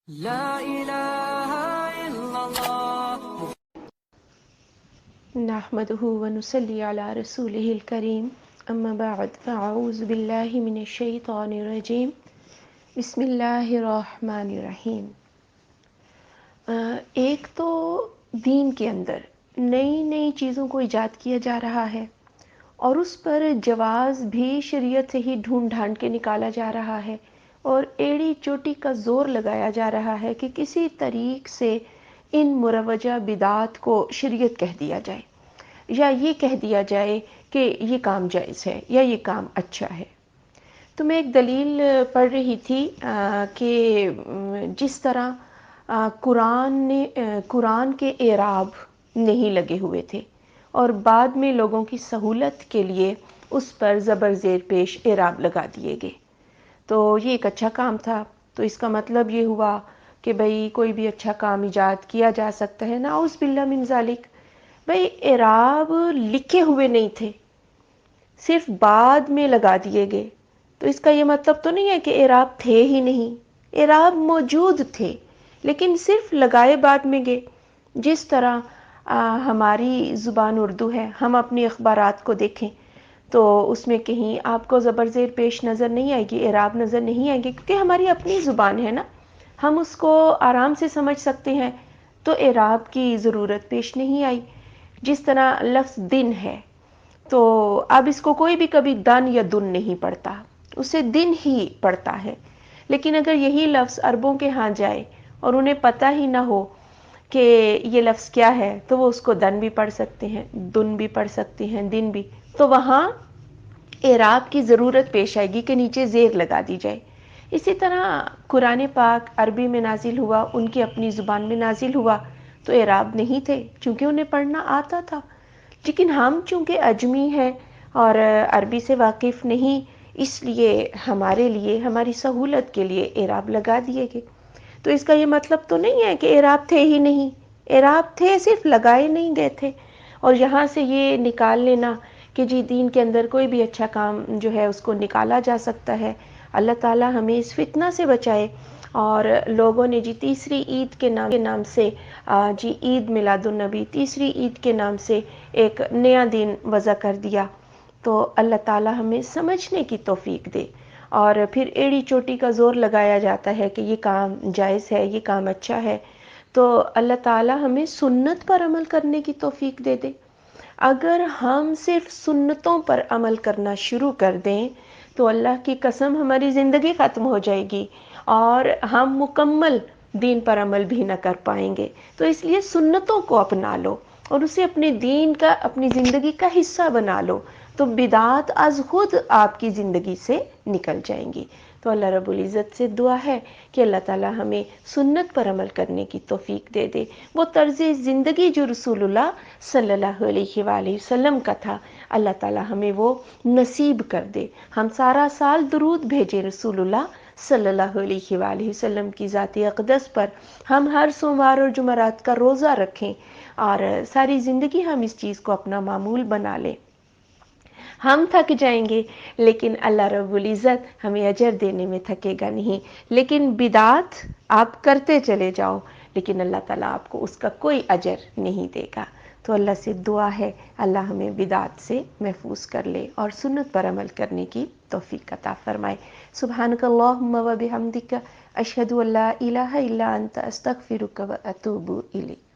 لا إله إلا الله نحمده ونصلي على رسوله الكريم اما بعد فاعوذ باللہ من الشیطان الرجیم بسم اللہ الرحمن الرحیم۔ ایک تو دین کے اندر نئی نئی چیزوں کو ایجاد کیا جا رہا ہے اور اس پر جواز بھی شریعت سے ہی ڈھونڈ ڈھانڈ کے نکالا جا رہا ہے، اور ایڑی چوٹی کا زور لگایا جا رہا ہے کہ کسی طریق سے ان مروجہ بدعات کو شریعت کہہ دیا جائے، یا یہ کہہ دیا جائے کہ یہ کام جائز ہے یا یہ کام اچھا ہے۔ تو میں ایک دلیل پڑھ رہی تھی کہ جس طرح قرآن کے اعراب نہیں لگے ہوئے تھے اور بعد میں لوگوں کی سہولت کے لیے اس پر زبر زیر پیش اعراب لگا دیے گئے، تو یہ ایک اچھا کام تھا۔ تو اس کا مطلب یہ ہوا کہ بھئی کوئی بھی اچھا کام ایجاد کیا جا سکتا ہے، نعوذ باللہ من ذالک۔ بھئی اعراب لکھے ہوئے نہیں تھے، صرف بعد میں لگا دیے گئے، تو اس کا یہ مطلب تو نہیں ہے کہ اعراب تھے ہی نہیں، اعراب موجود تھے لیکن صرف لگائے بعد میں گئے۔ جس طرح ہماری زبان اردو ہے، ہم اپنی اخبارات کو دیکھیں تو اس میں کہیں آپ کو زبر زیر پیش نظر نہیں آئے گی، اعراب نظر نہیں آئے گی، کیونکہ ہماری اپنی زبان ہے نا، ہم اس کو آرام سے سمجھ سکتے ہیں، تو اعراب کی ضرورت پیش نہیں آئی۔ جس طرح لفظ دن ہے تو اب اس کو کوئی بھی کبھی دن یا دن نہیں پڑھتا، اسے دن ہی پڑھتا ہے، لیکن اگر یہی لفظ عربوں کے ہاں جائے اور انہیں پتہ ہی نہ ہو کہ یہ لفظ کیا ہے تو وہ اس کو دن بھی پڑھ سکتے ہیں، دن بھی پڑھ سکتے ہیں، دن بھی، تو وہاں اعراب کی ضرورت پیش آئے گی کہ نیچے زیر لگا دی جائے۔ اسی طرح قرآن پاک عربی میں نازل ہوا، ان کی اپنی زبان میں نازل ہوا، تو اعراب نہیں تھے چونکہ انہیں پڑھنا آتا تھا، لیکن ہم چونکہ اجمی ہیں اور عربی سے واقف نہیں، اس لیے ہمارے لیے، ہماری سہولت کے لیے اعراب لگا دیے گئے۔ تو اس کا یہ مطلب تو نہیں ہے کہ اعراب تھے ہی نہیں، اعراب تھے، صرف لگائے نہیں گئے تھے۔ اور یہاں سے یہ نکال لینا کہ جی دین کے اندر کوئی بھی اچھا کام جو ہے اس کو نکالا جا سکتا ہے، اللہ تعالی ہمیں اس فتنہ سے بچائے۔ اور لوگوں نے جی تیسری عید کے نام سے جی عید میلاد النبی، تیسری عید کے نام سے ایک نیا دین وضع کر دیا، تو اللہ تعالی ہمیں سمجھنے کی توفیق دے۔ اور پھر ایڑی چوٹی کا زور لگایا جاتا ہے کہ یہ کام جائز ہے، یہ کام اچھا ہے، تو اللہ تعالی ہمیں سنت پر عمل کرنے کی توفیق دے دے۔ اگر ہم صرف سنتوں پر عمل کرنا شروع کر دیں تو اللہ کی قسم ہماری زندگی ختم ہو جائے گی اور ہم مکمل دین پر عمل بھی نہ کر پائیں گے۔ تو اس لیے سنتوں کو اپنا لو اور اسے اپنے دین کا، اپنی زندگی کا حصہ بنا لو، تو بدعات از خود آپ کی زندگی سے نکل جائیں گی۔ تو اللہ رب العزت سے دعا ہے کہ اللہ تعالی ہمیں سنت پر عمل کرنے کی توفیق دے دے، وہ طرز زندگی جو رسول اللہ صلی اللہ علیہ وآلہ وسلم کا تھا، اللہ تعالی ہمیں وہ نصیب کر دے۔ ہم سارا سال درود بھیجیں رسول اللہ صلی اللہ علیہ وآلہ وسلم کی ذات اقدس پر، ہم ہر سوموار اور جمعرات کا روزہ رکھیں اور ساری زندگی ہم اس چیز کو اپنا معمول بنا لیں۔ ہم تھک جائیں گے لیکن اللہ رب العزت ہمیں اجر دینے میں تھکے گا نہیں، لیکن بدعات آپ کرتے چلے جاؤ لیکن اللہ تعالیٰ آپ کو اس کا کوئی اجر نہیں دے گا۔ تو اللہ سے دعا ہے اللہ ہمیں بدعات سے محفوظ کر لے اور سنت پر عمل کرنے کی توفیق عطا فرمائے۔ سبحانک اللہم و بحمدک، اشہد ان لا الہ الا انت، استغفرک و اتوب الیک۔